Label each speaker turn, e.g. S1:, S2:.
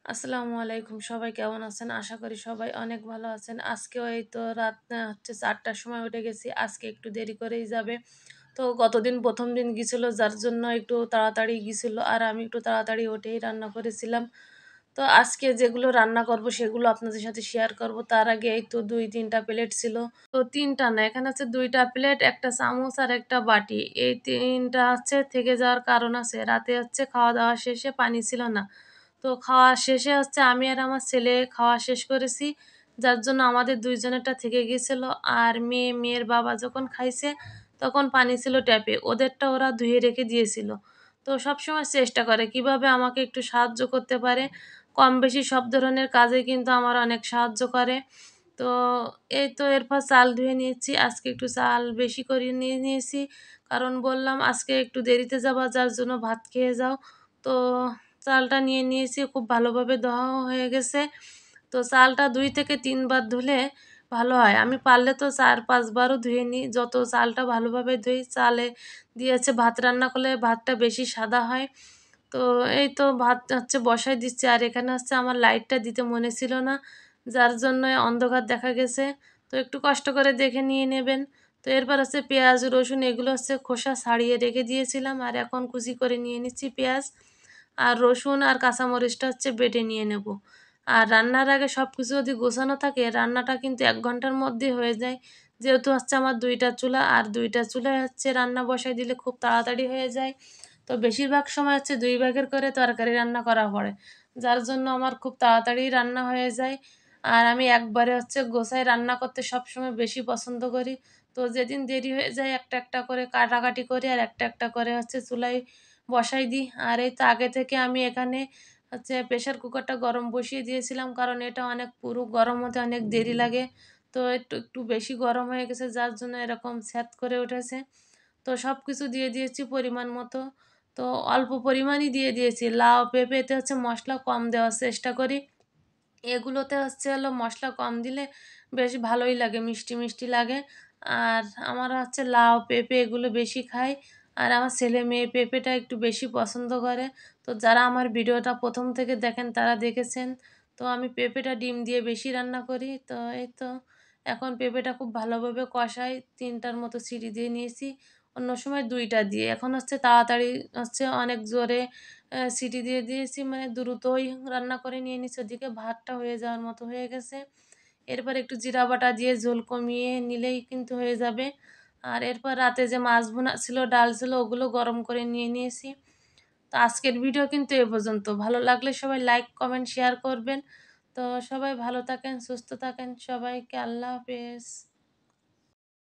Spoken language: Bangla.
S1: আসসালামু আলাইকুম। সবাই কেমন আছেন? আশা করি সবাই অনেক ভালো আছেন। আজকেও এই তো রাত ৪টার সময় উঠে গেছি। আজকে একটু দেরি করেই যাবে। তো গতদিন ১ম দিন গিয়েছিল যার জন্য একটু তাড়াতাড়ি গিয়েছিল। আর আমি একটু তাড়াতাড়ি উঠেই রান্না করেছিলাম। তো আজকে যেগুলো রান্না করব সেগুলো আপনাদের সাথে শেয়ার করব। তার আগে এই তো ২-৩ টা প্লেট ছিল। তো ৩ টা না, এখানে হচ্ছে ২ টা প্লেট, ১ টা চামচ আর ১ টা বাটি। এই ৩ টা হচ্ছে থেকে যাওয়ার কারণ আছে। রাতে হচ্ছে খাওয়া-দাওয়া শেষে পানি ছিল না। তো খাওয়া শেষে হচ্ছে আমি আর আমার ছেলে খাওয়া শেষ করেছি। যার জন্য আমাদের ২ জনেরটা থেকে গিয়েছিল। আর মেয়ের বাবা যখন খাইছে তখন পানি ছিল ট্যাপে। ওদেরটা ওরা ধুয়ে রেখে দিয়েছিল। তো সবসময় চেষ্টা করে কিভাবে আমাকে একটু সাহায্য করতে পারে। কম বেশি সব ধরনের কাজে কিন্তু আমার অনেক সাহায্য করে। তো এই তো এরপর চাল ধুয়ে নিয়েছি। আজকে একটু চাল বেশি করে নিয়ে নিয়েছি। কারণ বললাম আজকে একটু দেরিতে যাবা যার জন্য ভাত খেয়ে যাও। তো চালটা নিয়ে নিয়েছি, খুব ভালোভাবে ধোয়াও হয়ে গেছে। তো চালটা ২ থেকে ৩ বার ধুলে ভালো হয়। আমি পারলে তো ৪-৫ বারও ধুয়ে নিই। যত চালটা ভালোভাবে ধুই, চালে দিয়ে হচ্ছে ভাত রান্না করলে ভাতটা বেশি সাদা হয়। তো এই তো ভাত হচ্ছে বসাই দিচ্ছি। আর এখানে হচ্ছে আমার লাইটটা দিতে মনে ছিল না। যার জন্য অন্ধকার দেখা গেছে। তো একটু কষ্ট করে দেখে নিয়ে নেবেন। তো এরপর হচ্ছে পেঁয়াজ, রসুন এগুলো হচ্ছে খোসা ছাড়িয়ে রেখে দিয়েছিলাম। আর এখন কুচি করে নিয়ে নিচ্ছি পেঁয়াজ। আর রসুন আর কাঁচামরিচটা হচ্ছে বেটে নিয়ে নেব। আর রান্নার আগে সবকিছু যদি গোছানো থাকে রান্নাটা কিন্তু ১ ঘন্টার মধ্যেই হয়ে যায়। যেহেতু হচ্ছে আমার ২ টা চুলা, আর ২ টা চুলায় হচ্ছে রান্না বসাই দিলে খুব তাড়াতাড়ি হয়ে যায়। তো বেশিরভাগ সময় হচ্ছে ২ ভাগের করে তরকারি রান্না করা পড়ে। যার জন্য আমার খুব তাড়াতাড়ি রান্না হয়ে যায়। আর আমি একবারে হচ্ছে গোছায় রান্না করতে সবসময় বেশি পছন্দ করি। তো যেদিন দেরি হয়ে যায় একটা করে কাটাকাটি করি আর একটা করে হচ্ছে চুলায় বসাই দিই। আর এই তো আগে থেকে আমি এখানে হচ্ছে প্রেশার কুকারটা গরম বসিয়ে দিয়েছিলাম। কারণ এটা অনেক পুরো গরম হতে অনেক দেরি লাগে। তো একটু বেশি গরম হয়ে গেছে যার জন্য এরকম ছ্যাদ করে উঠেছে। তো সবকিছু দিয়ে দিয়েছি পরিমাণ মতো। তো অল্প পরিমাণই দিয়ে দিয়েছি। লাউ, পেঁপেতে হচ্ছে মসলা কম দেওয়ার চেষ্টা করি। এগুলোতে হচ্ছে হলো মসলা কম দিলে বেশ ভালোই লাগে, মিষ্টি লাগে। আর আমার হচ্ছে লাউ, পেঁপে এগুলো বেশি খাই। আর আমার ছেলে-মেয়ে পেঁপেটা একটু বেশি পছন্দ করে। তো যারা আমার ভিডিওটা ১ম থেকে দেখেন তারা দেখেছেন। তো আমি পেঁপেটা ডিম দিয়ে বেশি রান্না করি। তো এই তো এখন পেঁপেটা খুব ভালোভাবে কষাই। ৩ টার মতো সিটি দিয়ে নিয়েছি। অন্য সময় ২ টা দিয়ে। এখন হচ্ছে তাড়াতাড়ি হচ্ছে অনেক জোরে সিটি দিয়ে দিয়েছি, মানে দ্রুতই রান্না করে নিয়ে নিচ্ছি। ওদিকে ভাতটা হয়ে যাওয়ার মতো হয়ে গেছে। এরপর একটু জিরা বাটা দিয়ে ঝোল কমিয়ে নিলেই কিন্তু হয়ে যাবে। আর এরপর রাতে যে মাছ ভুনা ছিল, ডাল ছিল ওগুলো গরম করে নিয়ে নিয়েছি। তো আজকের ভিডিও কিন্তু এ পর্যন্ত। ভালো লাগলে সবাই লাইক, কমেন্ট, শেয়ার করবেন। তো সবাই ভালো থাকেন, সুস্থ থাকেন। সবাইকে আল্লাহ হাফেজ।